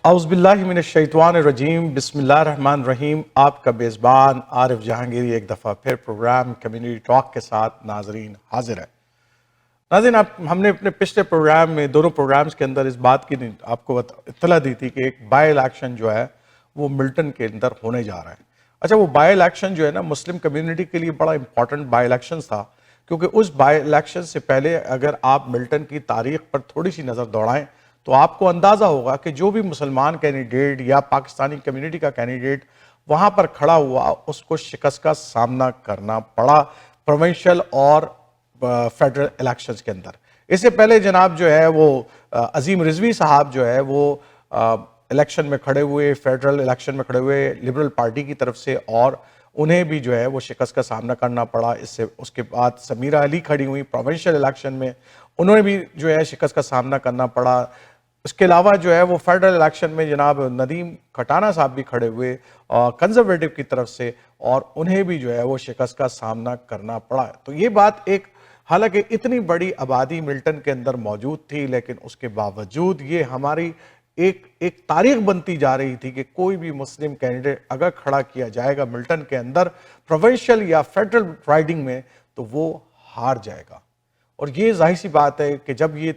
اعوذ باللہ من الشیطان الرجیم، بسم اللہ الرحمن الرحیم۔ آپ کا میزبان عارف جہانگیری ایک دفعہ پھر پروگرام کمیونٹی ٹاک کے ساتھ ناظرین حاضر ہے۔ ناظرین، ہم نے اپنے پچھلے پروگرام میں دونوں پروگرامز کے اندر اس بات کی آپ کو اطلاع دی تھی کہ ایک بائی الیکشن جو ہے وہ ملٹن کے اندر ہونے جا رہا ہے۔ اچھا، وہ بائی الیکشن جو ہے نا مسلم کمیونٹی کے لیے بڑا امپورٹنٹ بائی الیکشن تھا، کیونکہ اس بائی الیکشن سے پہلے اگر آپ ملٹن کی تاریخ پر تھوڑی سی نظر دوڑائیں تو آپ کو اندازہ ہوگا کہ جو بھی مسلمان کینڈیڈیٹ یا پاکستانی کمیونٹی کا کینڈیڈیٹ وہاں پر کھڑا ہوا اس کو شکست کا سامنا کرنا پڑا پروونشل اور فیڈرل الیکشنز کے اندر۔ اس سے پہلے جناب جو ہے وہ عظیم رضوی صاحب جو ہے وہ الیکشن میں کھڑے ہوئے، فیڈرل الیکشن میں کھڑے ہوئے لبرل پارٹی کی طرف سے، اور انہیں بھی جو ہے وہ شکست کا سامنا کرنا پڑا۔ اس کے بعد سمیرہ علی کھڑی ہوئی پروونشل الیکشن میں، انہوں نے بھی جو ہے شکست کا سامنا کرنا پڑا۔ اس کے علاوہ جو ہے وہ فیڈرل الیکشن میں جناب ندیم کھٹانہ صاحب بھی کھڑے ہوئے کنزرویٹو کی طرف سے، اور انہیں بھی جو ہے وہ شکست کا سامنا کرنا پڑا۔ تو یہ بات ایک، حالانکہ اتنی بڑی آبادی ملٹن کے اندر موجود تھی، لیکن اس کے باوجود یہ ہماری ایک تاریخ بنتی جا رہی تھی کہ کوئی بھی مسلم کینڈیڈیٹ اگر کھڑا کیا جائے گا ملٹن کے اندر پروونشل یا فیڈرل رائڈنگ میں تو وہ ہار جائے گا۔ اور یہ ظاہر سی بات ہے کہ جب یہ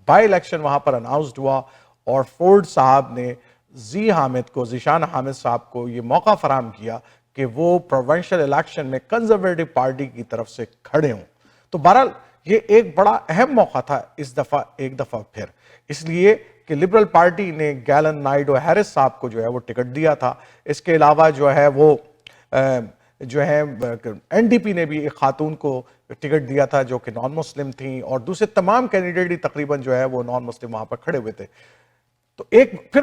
بائی الیکشن وہاں پر اناؤنسڈ ہوا اور فورڈ صاحب نے ذیشان حامد صاحب کو یہ موقع فراہم کیا کہ وہ پروونشل الیکشن میں کنزرویٹو پارٹی کی طرف سے کھڑے ہوں، تو بہرحال یہ ایک بڑا اہم موقع تھا ایک دفعہ پھر، اس لیے کہ لبرل پارٹی نے گیلن نائیڈو ہیرس صاحب کو جو ہے وہ ٹکٹ دیا تھا۔ اس کے علاوہ جو ہے وہ این ڈی پی نے بھی ایک خاتون کو ٹکٹ دیا تھا جو کہ نان مسلم تھیں، اور دوسرے تمام کینڈیڈیٹ ہی تقریباً جو ہے وہ نان مسلم وہاں پر کھڑے ہوئے تھے۔ تو ایک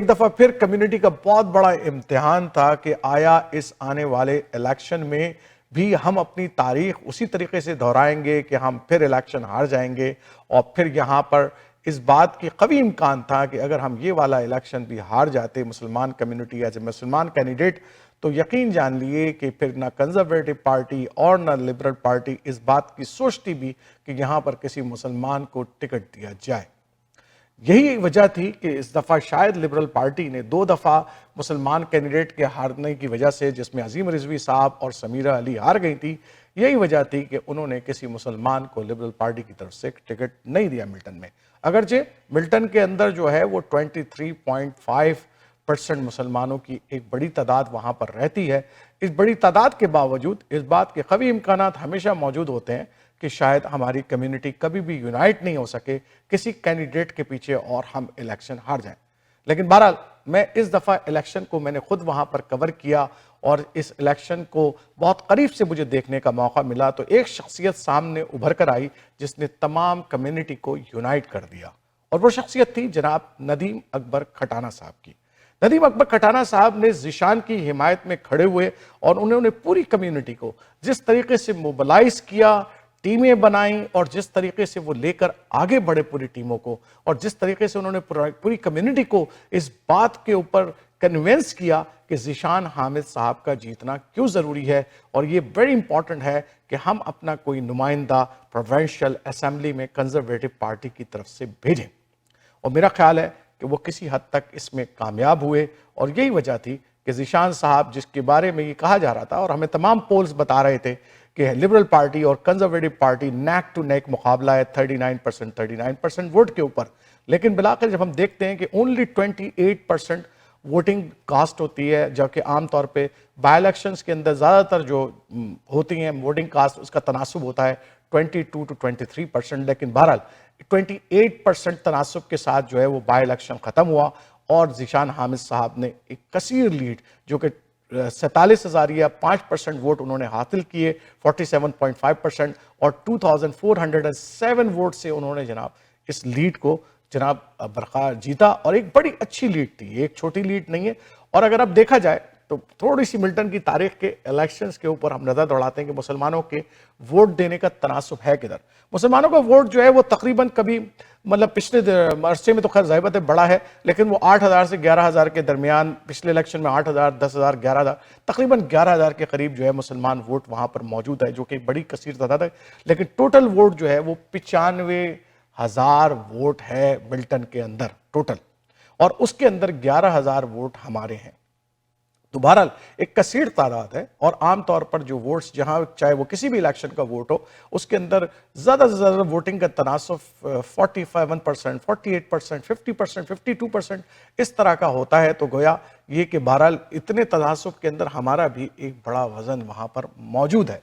دفعہ پھر کمیونٹی کا بہت بڑا امتحان تھا کہ آیا اس آنے والے الیکشن میں بھی ہم اپنی تاریخ اسی طریقے سے دہرائیں گے کہ ہم پھر الیکشن ہار جائیں گے، اور پھر یہاں پر اس بات کی قوی امکان تھا کہ اگر ہم یہ والا الیکشن بھی ہار جاتے مسلمان کمیونٹی ایز اے مسلمان کینڈیڈیٹ، تو یقین جان لیے کہ پھر نہ کنزرویٹو پارٹی اور نہ لبرل پارٹی اس بات کی سوچتی بھی کہ یہاں پر کسی مسلمان کو ٹکٹ دیا جائے۔ یہی وجہ تھی کہ اس دفعہ شاید لبرل پارٹی نے 2 دفعہ مسلمان کینڈیڈیٹ کے ہارنے کی وجہ سے، جس میں عظیم رضوی صاحب اور سمیرہ علی ہار گئی تھی، یہی وجہ تھی کہ انہوں نے کسی مسلمان کو لبرل پارٹی کی طرف سے ٹکٹ نہیں دیا ملٹن میں۔ اگرچہ ملٹن کے اندر جو ہے وہ 23.5% مسلمانوں کی ایک بڑی تعداد وہاں پر رہتی ہے، اس بڑی تعداد کے باوجود اس بات کے قوی امکانات ہمیشہ موجود ہوتے ہیں کہ شاید ہماری کمیونٹی کبھی بھی یونائٹ نہیں ہو سکے کسی کینڈیڈیٹ کے پیچھے اور ہم الیکشن ہار جائیں۔ لیکن بہرحال میں اس دفعہ الیکشن کو میں نے خود وہاں پر کور کیا، اور اس الیکشن کو بہت قریب سے مجھے دیکھنے کا موقع ملا، تو ایک شخصیت سامنے ابھر کر آئی جس نے تمام کمیونٹی کو یونائٹ کر دیا، اور وہ شخصیت تھی جناب ندیم اکبر کھٹانہ صاحب کی۔ ندیم اکبر کھٹانہ صاحب نے ذیشان کی حمایت میں کھڑے ہوئے، اور انہوں نے پوری کمیونٹی کو جس طریقے سے موبلائز کیا، ٹیمیں بنائیں، اور جس طریقے سے وہ لے کر آگے بڑھے پوری ٹیموں کو، اور جس طریقے سے انہوں نے پوری کمیونٹی کو اس بات کے اوپر کنونس کیا کہ ذیشان حامد صاحب کا جیتنا کیوں ضروری ہے، اور یہ بڑی امپورٹنٹ ہے کہ ہم اپنا کوئی نمائندہ پروونشل اسمبلی میں کنزرویٹو پارٹی کی طرف سے بھیجیں۔ اور میرا خیال ہے کہ وہ کسی حد تک اس میں کامیاب ہوئے، اور یہی وجہ تھی کہ ذیشان صاحب، جس کے بارے میں یہ کہا جا رہا تھا اور ہمیں تمام پولز بتا رہے تھے کہ لبرل پارٹی اور کنزرویٹو پارٹی نیک ٹو نیک مقابلہ ہے 39% ووٹ کے اوپر، لیکن بالآخر جب ہم دیکھتے ہیں کہ اونلی 28% ووٹنگ کاسٹ ہوتی ہے، جبکہ عام طور پہ بائی الیکشنز کے اندر زیادہ تر جو ہوتی ہیں ووٹنگ کاسٹ اس کا تناسب ہوتا ہے 22 to 23%، لیکن بہرحال 28% تناسب کے ساتھ جو ہے وہ بائی الیکشن ختم ہوا، اور ذیشان حامد صاحب نے ایک کثیر لیڈ جو کہ 47,000 یا 5% ووٹ انہوں نے حاصل کیے، 47.5%، اور 2,407 ووٹ سے انہوں نے جناب اس لیڈ کو جناب برقرار جیتا، اور ایک بڑی اچھی لیڈ تھی، ایک چھوٹی لیڈ نہیں ہے۔ اور اگر اب دیکھا جائے تو تھوڑی سی ملٹن کی تاریخ کے الیکشنز کے اوپر ہم نظر دوڑاتے ہیں کہ مسلمانوں کے ووٹ دینے کا تناسب ہے کدھر۔ مسلمانوں کا ووٹ جو ہے وہ تقریباً کبھی مطلب پچھلے عرصے میں تو خیر ظاہر بات ہے بڑا ہے، لیکن وہ 8,000 سے 11,000 کے درمیان، پچھلے الیکشن میں 8,000، 10,000، 11,000، تقریباً 11,000 کے قریب جو ہے مسلمان ووٹ وہاں پر موجود ہے، جو کہ بڑی کثیر تعداد ہے، لیکن ٹوٹل ووٹ جو ہے وہ 95,000 ووٹ ہے ملٹن کے اندر ٹوٹل۔ اور اس کے اندر 11,000 ووٹ ہمارے ہیں. تو بہرحال ایک کثیر تعداد ہے, اور عام طور پر جو ووٹس جہاں چاہے وہ کسی بھی الیکشن کا ووٹ ہو, اس کے اندر زیادہ سے زیادہ ووٹنگ کا تناسب 47%, 48%, 50%, 52% اس طرح کا ہوتا ہے. تو گویا یہ کہ بہرحال اتنے تناسب کے اندر ہمارا بھی ایک بڑا وزن وہاں پر موجود ہے.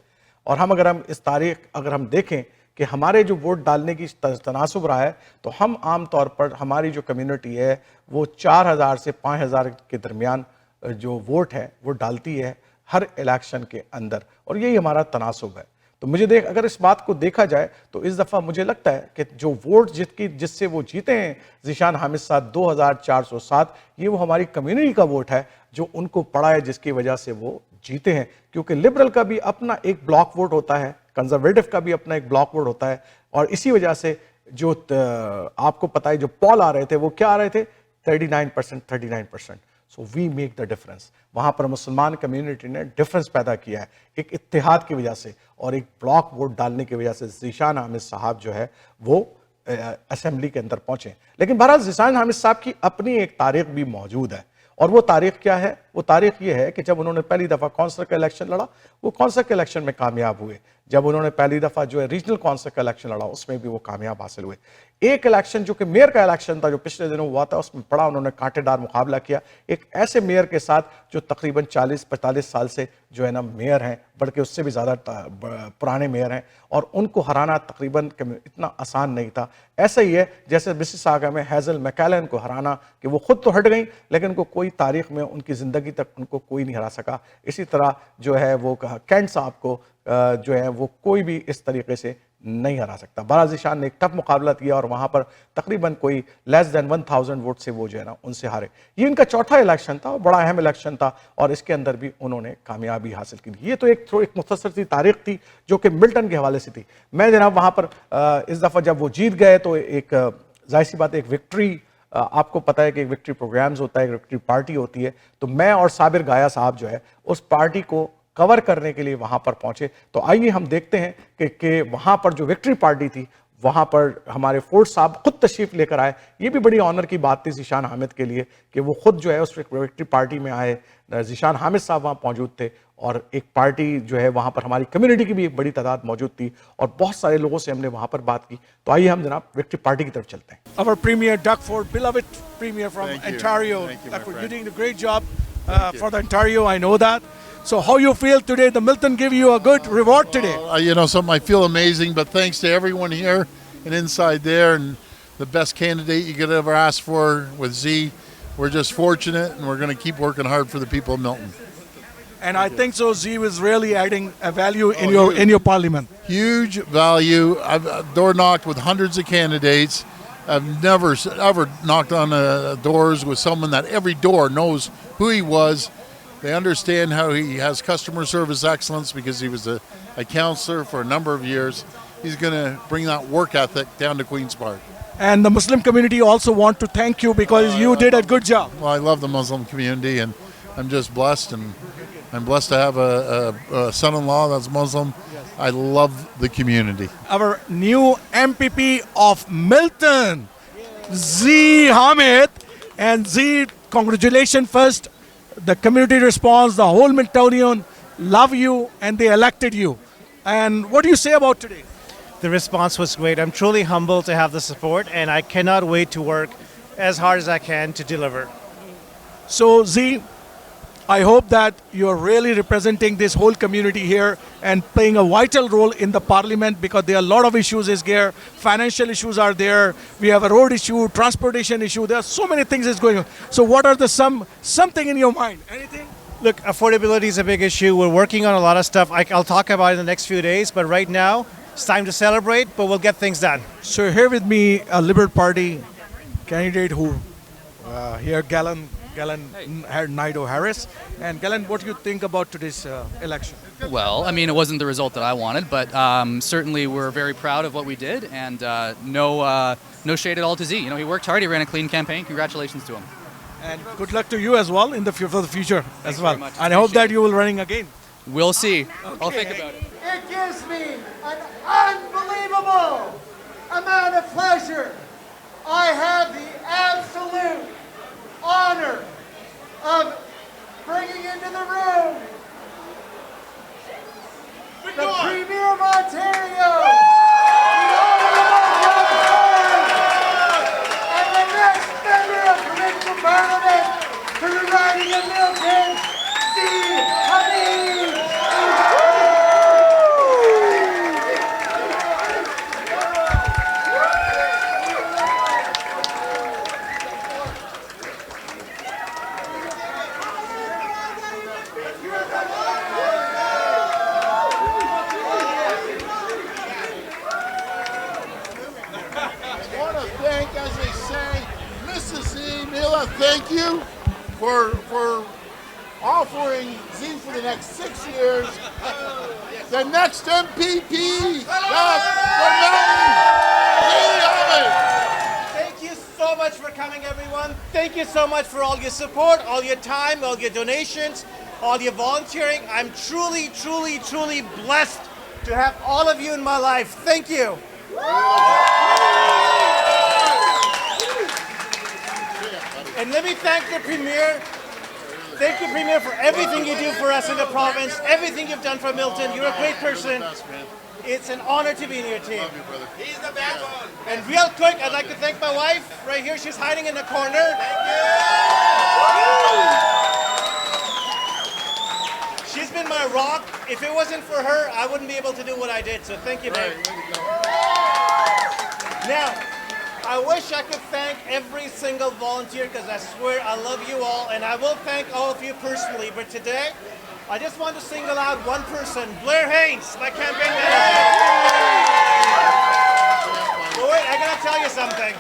اور اگر ہم اس تاریخ اگر ہم دیکھیں کہ ہمارے جو ووٹ ڈالنے کی تناسب رہا ہے, تو ہم عام طور پر ہماری جو کمیونٹی ہے وہ 4,000 سے 5,000 کے درمیان جو ووٹ ہے وہ ڈالتی ہے ہر الیکشن کے اندر, اور یہی ہمارا تناسب ہے. تو مجھے اگر اس بات کو دیکھا جائے تو اس دفعہ مجھے لگتا ہے کہ جو ووٹ جس سے وہ جیتے ہیں ذیشان حامد صاحب 2,407, یہ وہ ہماری کمیونٹی کا ووٹ ہے جو ان کو پڑا ہے, جس کی وجہ سے وہ جیتے ہیں. کیونکہ لبرل کا بھی اپنا ایک بلاک ووٹ ہوتا ہے, کنزرویٹو کا بھی اپنا ایک بلاک ووٹ ہوتا ہے, اور اسی وجہ سے جو آپ کو پتا ہے جو پول آ رہے تھے وہ کیا آ رہے تھے 39%. So we make the difference. وہاں پر مسلمان کمیونٹی نے ڈفرنس پیدا کیا ہے ایک اتحاد کی وجہ سے, اور ایک بلاک ووٹ ڈالنے کی وجہ سے ذیشان حامد صاحب جو ہے وہ اسمبلی کے اندر پہنچے. لیکن بہرحال ذیشان حامد صاحب کی اپنی ایک تاریخ بھی موجود ہے, اور وہ تاریخ کیا ہے؟ وہ تاریخ یہ ہے کہ جب انہوں نے پہلی دفعہ کونسل کا الیکشن لڑا, وہ کونسل کے الیکشن میں کامیاب ہوئے. جب انہوں نے پہلی دفعہ جو ہے ریجنل کونسل کا الیکشن لڑا, اس میں بھی وہ کامیاب حاصل ہوئے. ایک الیکشن جو کہ میئر کا الیکشن تھا جو پچھلے دنوں ہوا تھا, اس میں بڑا انہوں نے کانٹے دار مقابلہ کیا ایک ایسے میئر کے ساتھ جو تقریباً 40-45 سال سے جو ہے نا میئر ہیں, بلکہ اس سے بھی زیادہ پرانے میئر ہیں, اور ان کو ہرانا تقریباً اتنا آسان نہیں تھا. ایسا ہی ہے جیسے مسیساگا میں ہیزل میکیلن کو ہرانا, کہ وہ خود تو ہٹ گئیں لیکن ان کو کوئی تاریخ میں ان کی زندگی تک ان کو کوئی نہیں ہرا سکا. اسی طرح جو ہے وہ کینٹ صاحب کو جو ہے وہ کوئی بھی اس طریقے سے نہیں ہرا سکتا. بہرحال ذیشان نے ایک ٹف مقابلہ کیا اور وہاں پر تقریباً کوئی لیس دین 1,000 ووٹ سے وہ جو ہے نا ان سے ہارے. یہ ان کا چوتھا الیکشن تھا, بڑا اہم الیکشن تھا, اور اس کے اندر بھی انہوں نے کامیابی حاصل کی. یہ تو ایک مختصر سی تاریخ تھی جو کہ ملٹن کے حوالے سے تھی. میں جناب وہاں پر اس دفعہ جب وہ جیت گئے تو ایک ظاہر سی بات ایک وکٹری, آپ کو پتا ہے کہ ایک وکٹری پروگرامز ہوتا ہے, ایک وکٹری پارٹی ہوتی ہے. تو میں اور صابر گایا صاحب جو ہے اس پارٹی کو کور کرنے کے لیے وہاں پر پہنچے. تو آئیے ہم دیکھتے ہیں کہ وہاں پر جو وکٹری پارٹی تھی وہاں پر ہمارے فورڈ صاحب خود تشریف لے کر آئے. یہ بھی بڑی آنر کی بات تھی ذیشان حامد کے لیے کہ وہ خود جو ہے اس وکٹری پارٹی میں آئے. ذیشان حامد صاحب وہاں موجود تھے, اور ایک پارٹی جو ہے وہاں پر ہماری کمیونٹی کی بھی ایک بڑی تعداد موجود تھی, اور بہت سارے لوگوں سے ہم نے وہاں پر بات کی. تو آئیے ہم جناب وکٹری پارٹی کی طرف چلتے ہیں. Our Premier Doug Ford, beloved Premier from Ontario. Doug Ford, you're doing a great job for the Ontario, I know that. So how you feel today? The Milton give you a good reward today. Something I feel amazing, but thanks to everyone here and inside there, and the best candidate you could ever ask for with Z. We're just fortunate, and we're going to keep working hard for the people of Milton. And I think so Z is really adding a value in your parliament. Huge value. I've door knocked with hundreds of candidates. I've never ever knocked on doors with someone that every door knows who he was. They understand how he has customer service excellence because he was a counselor for a number of years. He's going to bring that work ethic down to Queen's Park. And the Muslim community also want to thank you because you did a good job. Well, I love the Muslim community, and I'm just blessed, and I'm blessed to have a son-in-law that's Muslim. I love the community. Our new MPP of Milton, Z Hamid. And Z, congratulations first. The community response, the whole Miltonian love you and they elected you. And what do you say about today? The response was great. I'm truly humbled to have the support, and I cannot wait to work as hard as I can to deliver. So Z, I hope that you're really representing this whole community here and playing a vital role in the parliament, because there are a lot of issues is there. Financial issues are there. We have a road issue, transportation issue. There are so many things is going on. So what are the something in your mind? Anything? Look, affordability is a big issue. We're working on a lot of stuff. I'll talk about it in the next few days, but right now it's time to celebrate, but we'll get things done. So here with me, a Liberal Party candidate who here, Gallen Naidoo Harris. And Gallen, what do you think about today's election? Well, I mean, it wasn't the result that I wanted, but certainly we're very proud of what we did, and no shade at all to Z. He worked hard. He ran a clean campaign. Congratulations to him. And good luck to you as well for the future. Thanks as well. very much. And I hope that you will running again. We'll see. I'll think about it. It gives me an unbelievable amount of pleasure. I have the absolute honor of bringing into the room the Premier of Ontario, and the next member of provincial parliament for the riding of Milton, Zee Hamid. As they say, Mrs. Z, Mila, thank you for offering Z for the next 6 years. The next MPP for Melton, Thank you so much for coming, everyone. Thank you so much for all your support, all your time, all your donations, all your volunteering. I'm truly, truly, truly blessed to have all of you in my life. Thank you. And let me thank the Premier. Thank you, Premier, for everything you do for us in the province, everything you've done for Milton. You're a great person. It's an honor to be in your team. He's the backbone. And real quick, I'd like to thank my wife right here. She's hiding in the corner. She's been my rock. If it wasn't for her, I wouldn't be able to do what I did. So thank you, babe. Now, I wish I could thank every single volunteer because I swear I love you all, and I will thank all of you personally. But today, I just want to single out one person, Blair Haynes, my campaign manager. But wait, I gotta tell you something.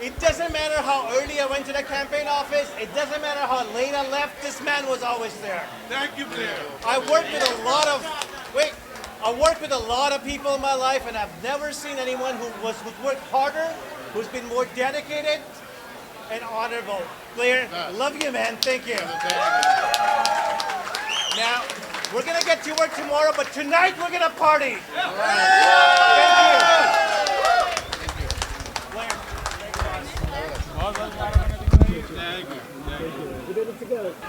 It doesn't matter how early I went to the campaign office. It doesn't matter how late I left. This man was always there. Thank you, Blair. I worked with a lot of people in my life, and I've never seen anyone who's worked harder, who's been more dedicated and honorable. Blair, love you, man. Thank you. Now, we're gonna get to work tomorrow, but tonight we're gonna party. Thank you. Blair.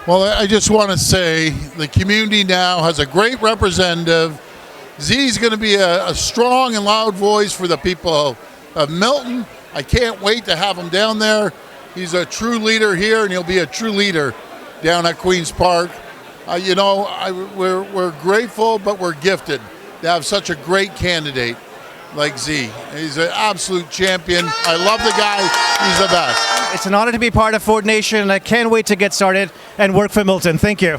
Well, I just want to say the community now has a great representative. Z's going to be a strong and loud voice for the people of Milton. I can't wait to have him down there. He's a true leader here, and he'll be a true leader down at Queen's Park. We're grateful, but we're gifted to have such a great candidate like Z. He's an absolute champion. I love the guy. He's the best. It's an honor to be part of Ford Nation, and I can't wait to get started and work for Milton. Thank you.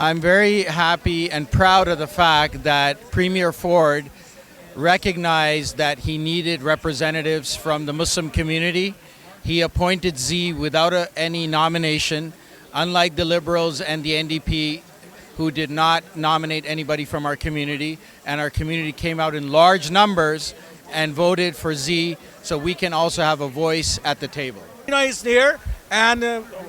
I'm very happy and proud of the fact that Premier Ford recognized that he needed representatives from the Muslim community. He appointed Z without any nomination, unlike the Liberals and the NDP, who did not nominate anybody from our community. And our community came out in large numbers and voted for Z, so we can also have a voice at the table. Is here, and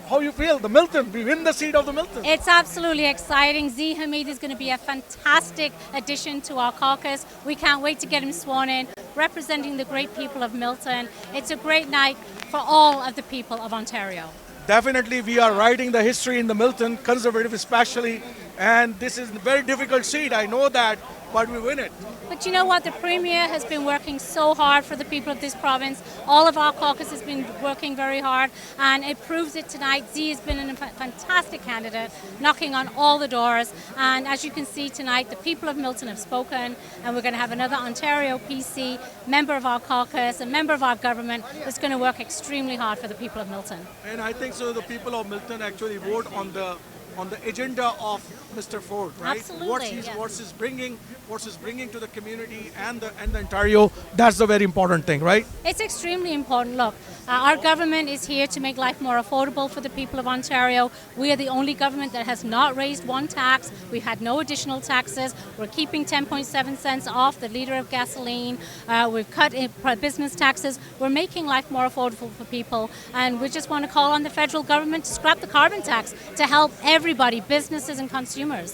how you feel? The Milton, we win the seat of the Milton. It's absolutely exciting. Zee Hamid is going to be a fantastic addition to our caucus. We can't wait to get him sworn in, representing the great people of Milton. It's a great night for all of the people of Ontario. Definitely, we are writing the history in the Milton, Conservative especially, and this is a very difficult seat. I know that, but we win it. But you know what? The Premier has been working so hard for the people of this province. All of our caucus has been working very hard, and it proves it tonight. Z has been a fantastic candidate, knocking on all the doors. And as you can see tonight, the people of Milton have spoken, and we're going to have another Ontario PC, member of our caucus, a member of our government that's going to work extremely hard for the people of Milton. And I think so the people of Milton actually vote on the on the agenda of Mr. Ford, right? Absolutely, yes. What he's bringing to the community and the Ontario. That's the very important thing, right? It's extremely important. Look, our government is here to make life more affordable for the people of Ontario. We are the only government that has not raised one tax. We've had no additional taxes. We're keeping 10.7 cents off the litre of gasoline. We've cut business taxes. We're making life more affordable for people. And we just want to call on the federal government to scrap the carbon tax to help everybody, businesses and consumers.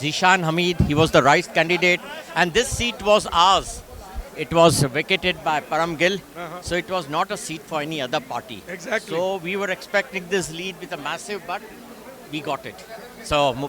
Zishan Hamid. He was the right candidate, and this seat was ours. It was vacated by Param Gill, so it was not a seat for any other party. Exactly. So we were expecting this lead with a massive, but we got it. So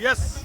Yes.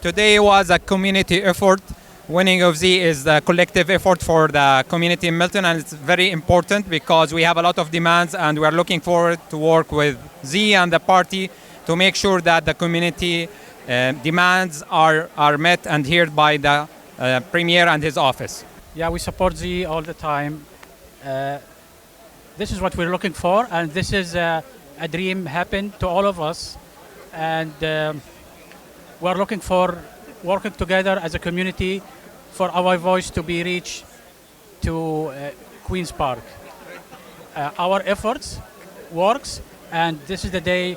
Today was a community effort. Winning of Z is the collective effort for the community in Milton, and it's very important because we have a lot of demands and we are looking forward to work with Z and the party to make sure that the community demands are met and heard by the Premier and his office. Yeah, we support Z all the time. This is what we're looking for, and this is a dream happened to all of us, and we're looking for working together as a community for our voice to be reached to Queen's Park. Our efforts works, and this is the day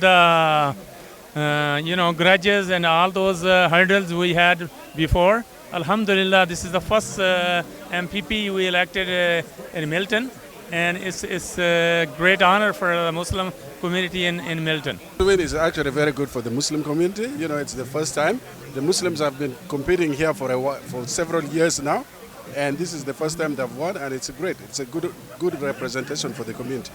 the grudges and all those hurdles we had before. Alhamdulillah, this is the first MPP we elected in Milton, and it's a great honor for the Muslim community in Milton. The win is actually very good for the Muslim community. You know, it's the first time. The Muslims have been competing here for several years now, and this is the first time they've won, and it's great. It's a good representation for the community.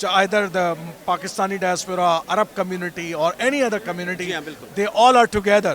either the Pakistani diaspora, Arab community or any other community, they all are together.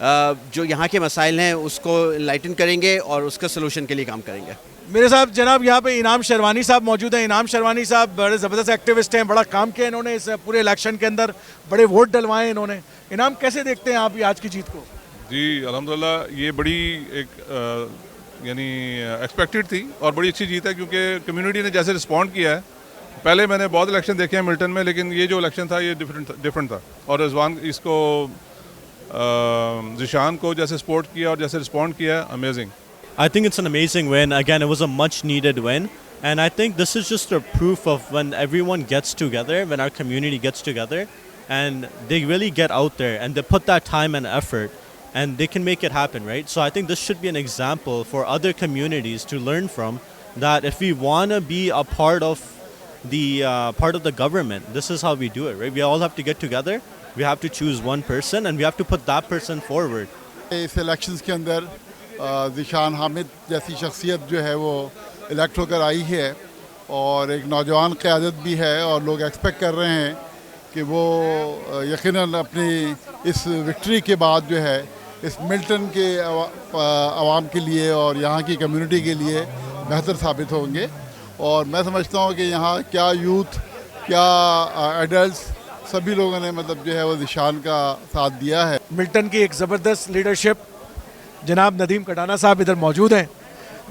جو یہاں کے مسائل ہیں اس کو lighten کریں گے اور اس کا سلوشن کے لیے کام کریں گے. میرے صاحب جناب یہاں پہ انعام شیروانی صاحب موجود ہیں. انعام شیروانی صاحب بڑے زبردست ایکٹیوسٹ ہیں, بڑا کام کیا انہوں نے اس پورے الیکشن کے اندر, بڑے ووٹ ڈلوائے انہوں نے. انعام کیسے دیکھتے ہیں آپ یہ آج کی جیت کو؟ جی الحمدللہ یہ بڑی ایک یعنی ایکسپیکٹڈ تھی اور بڑی اچھی جیت ہے, کیونکہ کمیونٹی نے جیسے رسپونڈ کیا ہے. پہلے میں نے بہت الیکشن دیکھے ہیں ملٹن میں, لیکن یہ جو الیکشن تھا یہ ڈفرینٹ تھا. اور رضوان اس کو ذیشان کو جیسے سپورٹ کیا اور جیسے رسپونڈ کیا, amazing. I think it's an amazing win. Again, it was a much needed win. And I think this is just a proof of when everyone gets together, when our community gets together, and they really get out there and they put that time and effort, and they can make it happen, right? So I think this should be an example for other communities to learn from, that if we want to be a part of the government, this is how we do it, right? We all have to get together. We have to choose one person and we have to put that person forward. اس elections کے اندر ذیشان حامد جیسی شخصیت جو ہے وہ elect ہو کر آئی ہے, اور ایک نوجوان قیادت بھی ہے, اور لوگ ایکسپیکٹ کر رہے ہیں کہ وہ یقیناً اپنی اس وکٹری کے بعد جو ہے اس ملٹن کے عوام کے لیے اور یہاں کی کمیونٹی کے لیے بہتر ثابت ہوں گے. اور میں سمجھتا ہوں کہ یہاں کیا یوتھ, کیا ایڈلٹس, سبھی لوگوں نے مطلب جو ہے وہ ذیشان کا ساتھ دیا ہے. ملٹن کی ایک زبردست لیڈرشپ, جناب ندیم کٹانہ صاحب ادھر موجود ہیں.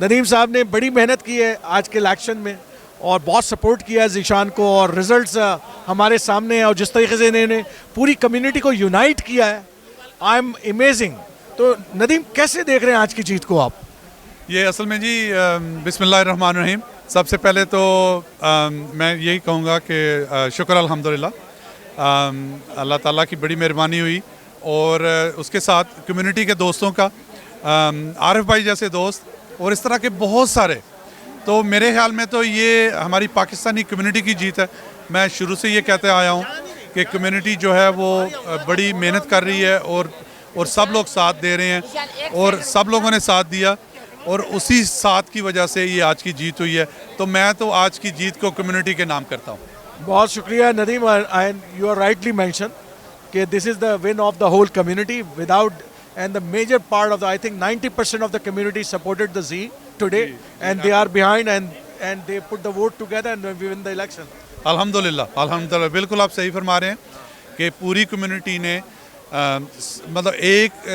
ندیم صاحب نے بڑی محنت کی ہے آج کے الیکشن میں اور بہت سپورٹ کیا ہے ذیشان کو, اور رزلٹس ہمارے سامنے ہیں, اور جس طریقے سے انہوں نے پوری کمیونٹی کو یونائٹ کیا ہے, آئی ایم امیزنگ. تو ندیم کیسے دیکھ رہے ہیں آج کی جیت کو آپ؟ یہ اصل میں جی بسم اللہ الرحمن الرحیم, سب سے پہلے تو میں یہی کہوں گا کہ شکر الحمدللہ, اللہ تعالیٰ کی بڑی مہربانی ہوئی, اور اس کے ساتھ کمیونٹی کے دوستوں کا, عارف بھائی جیسے دوست اور اس طرح کے بہت سارے. تو میرے خیال میں تو یہ ہماری پاکستانی کمیونٹی کی جیت ہے. میں شروع سے یہ کہتے آیا ہوں کہ کمیونٹی جو ہے وہ بڑی محنت کر رہی ہے, اور سب لوگ ساتھ دے رہے ہیں, اور سب لوگوں نے ساتھ دیا, اور اسی ساتھ کی وجہ سے یہ آج کی جیت ہوئی ہے. تو میں تو آج کی جیت کو کمیونٹی کے نام کرتا ہوں. بہت شکریہ Nadeem, you are rightly mention کہ this is the one of the whole community without, and the major part of the, I think 90% of the community supported the Z today, and they are behind, and they put the vote together and we win the election. الحمدللہ بالکل آپ صحیح فرما رہے ہیں کہ پوری community نے مطلب ایک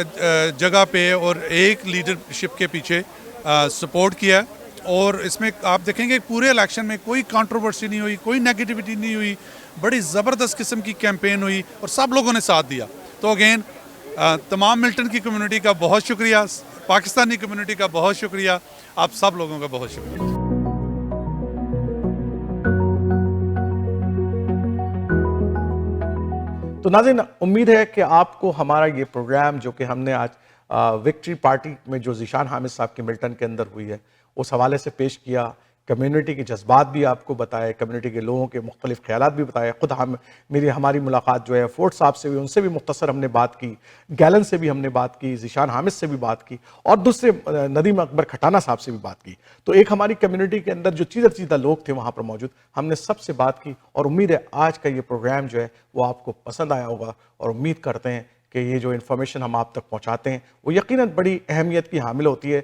جگہ پہ اور ایک لیڈرشپ کے پیچھے سپورٹ کیا ہے. اور اس میں آپ دیکھیں گے پورے الیکشن میں کوئی کنٹروورسی نہیں ہوئی, کوئی نیگیٹیوٹی نہیں ہوئی, بڑی زبردست قسم کی کیمپین ہوئی اور سب لوگوں نے ساتھ دیا. تو اگین تمام ملٹن کی کمیونٹی کا بہت شکریہ, پاکستانی کمیونٹی کا بہت شکریہ, آپ سب لوگوں کا بہت شکریہ. تو ناظرین, امید ہے کہ آپ کو ہمارا یہ پروگرام جو کہ ہم نے آج وکٹری پارٹی میں جو ذیشان حامد صاحب کی ملٹن کے اندر ہوئی ہے اس حوالے سے پیش کیا, کمیونٹی کے جذبات بھی آپ کو بتائے, کمیونٹی کے لوگوں کے مختلف خیالات بھی بتائے. خود ہماری ملاقات جو ہے فورٹ صاحب سے بھی, ان سے بھی مختصر ہم نے بات کی, گیلن سے بھی ہم نے بات کی, ذیشان حامد سے بھی بات کی, اور دوسرے ندیم اکبر کھٹانہ صاحب سے بھی بات کی. تو ایک ہماری کمیونٹی کے اندر جو چیدہ لوگ تھے وہاں پر موجود, ہم نے سب سے بات کی, اور امید ہے آج کا یہ پروگرام جو ہے وہ آپ کو پسند آیا ہوگا, اور امید کرتے ہیں کہ یہ جو انفارمیشن ہم آپ تک پہنچاتے ہیں وہ یقیناً بڑی اہمیت کی حامل ہوتی ہے.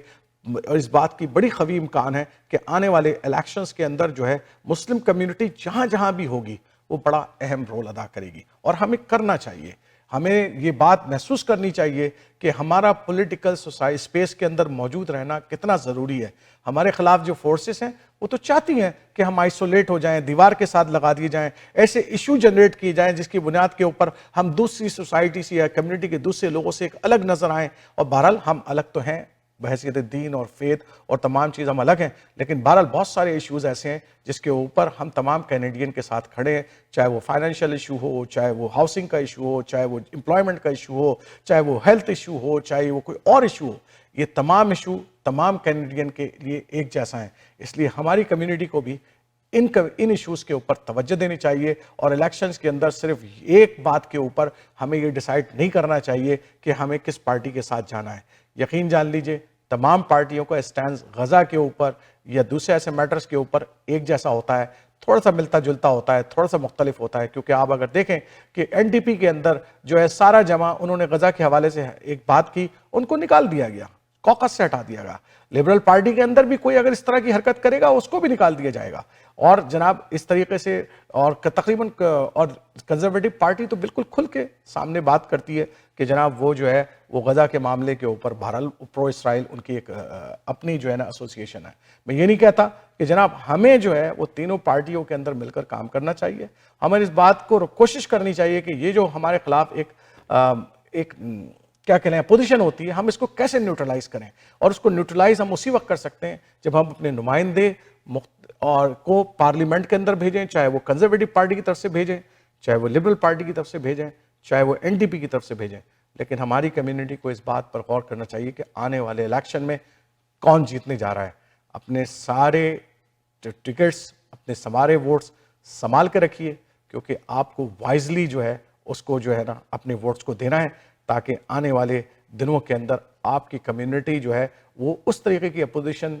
اور اس بات کی بڑی قوی امکان ہے کہ آنے والے الیکشنز کے اندر جو ہے مسلم کمیونٹی جہاں جہاں بھی ہوگی وہ بڑا اہم رول ادا کرے گی, اور ہمیں کرنا چاہیے. ہمیں یہ بات محسوس کرنی چاہیے کہ ہمارا پولیٹیکل اسپیس کے اندر موجود رہنا کتنا ضروری ہے. ہمارے خلاف جو فورسز ہیں وہ تو چاہتی ہیں کہ ہم آئسولیٹ ہو جائیں, دیوار کے ساتھ لگا دیے جائیں, ایسے ایشو جنریٹ کیے جائیں جس کی بنیاد کے اوپر ہم دوسری سوسائٹی سے یا کمیونٹی کے دوسرے لوگوں سے ایک الگ نظر آئیں. اور بہرحال ہم الگ تو ہیں بحیثیت دین اور فیت اور تمام چیز ہم الگ ہیں, لیکن بہرحال بہت سارے ایشوز ایسے ہیں جس کے اوپر ہم تمام کینیڈین کے ساتھ کھڑے ہیں, چاہے وہ فائنینشیل ایشو ہو, چاہے وہ ہاؤسنگ کا ایشو ہو, چاہے وہ امپلائمنٹ کا ایشو ہو, چاہے وہ ہیلتھ ایشو ہو, چاہے وہ کوئی اور ایشو ہو. یہ تمام ایشو تمام کینیڈین کے لیے ایک جیسا ہیں. اس لیے ہماری کمیونٹی کو بھی ان ایشوز کے اوپر توجہ دینی چاہیے, اور الیکشنز کے اندر صرف ایک بات کے اوپر ہمیں یہ ڈیسائیڈ نہیں کرنا چاہیے کہ ہمیں کس پارٹی کے ساتھ جانا ہے. یقین جان لیجئے تمام پارٹیوں کا اسٹینڈ غزہ کے اوپر یا دوسرے ایسے میٹرز کے اوپر ایک جیسا ہوتا ہے, تھوڑا سا ملتا جلتا ہوتا ہے, تھوڑا سا مختلف ہوتا ہے, کیونکہ آپ اگر دیکھیں کہ NDP کے اندر جو ہے سارا جمع انہوں نے غزہ کے حوالے سے ایک بات کی, ان کو نکال دیا گیا, کوکس سے ہٹا دیا گیا. لبرل پارٹی کے اندر بھی کوئی اگر اس طرح کی حرکت کرے گا اس کو بھی نکال دیا جائے گا. اور جناب اس طریقے سے اور تقریباً اور کنزرویٹو پارٹی تو بالکل کھل کے سامنے بات کرتی ہے کہ جناب وہ جو ہے وہ غزہ کے معاملے کے اوپر بہرحال پرو اسرائیل ان کی ایک اپنی جو ہے نا ایسوسیشن ہے. میں یہ نہیں کہتا کہ جناب ہمیں جو ہے وہ تینوں پارٹیوں کے اندر مل کر کام کرنا چاہیے. ہمیں اس بات کو کوشش کرنی چاہیے کہ یہ جو ہمارے خلاف ایک کیا کہتے ہیں پوزیشن ہوتی ہے, ہم اس کو کیسے نیوٹرلائز کریں. اور اس کو نیوٹرلائز ہم اسی وقت کر سکتے ہیں جب ہم اپنے نمائندے اور کو پارلیمنٹ کے اندر بھیجیں, چاہے وہ کنزرویٹو پارٹی کی طرف سے بھیجیں, چاہے وہ لبرل پارٹی کی طرف سے بھیجیں, چاہے وہ NDP کی طرف سے بھیجیں. لیکن ہماری کمیونٹی کو اس بات پر غور کرنا چاہیے کہ آنے والے الیکشن میں کون جیتنے جا رہا ہے. اپنے سارے ٹکٹس, اپنے سارے ووٹس سنبھال کے رکھیے, کیونکہ آپ کو وائزلی جو ہے اس کو جو ہے نا اپنے ووٹس کو دینا ہے, تاکہ آنے والے دنوں کے اندر آپ کی کمیونٹی جو ہے وہ اس طریقے کی اپوزیشن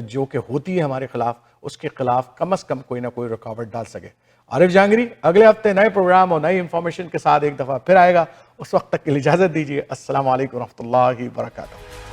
جو کہ ہوتی ہے ہمارے خلاف, اس کے خلاف کم از کم کوئی نہ کوئی رکاوٹ ڈال سکے. عارف جہانگیری اگلے ہفتے نئے پروگرام اور نئی انفارمیشن کے ساتھ ایک دفعہ پھر آئے گا. اس وقت تک کے لیے اجازت دیجیے. السلام علیکم ورحمۃ اللہ وبرکاتہ.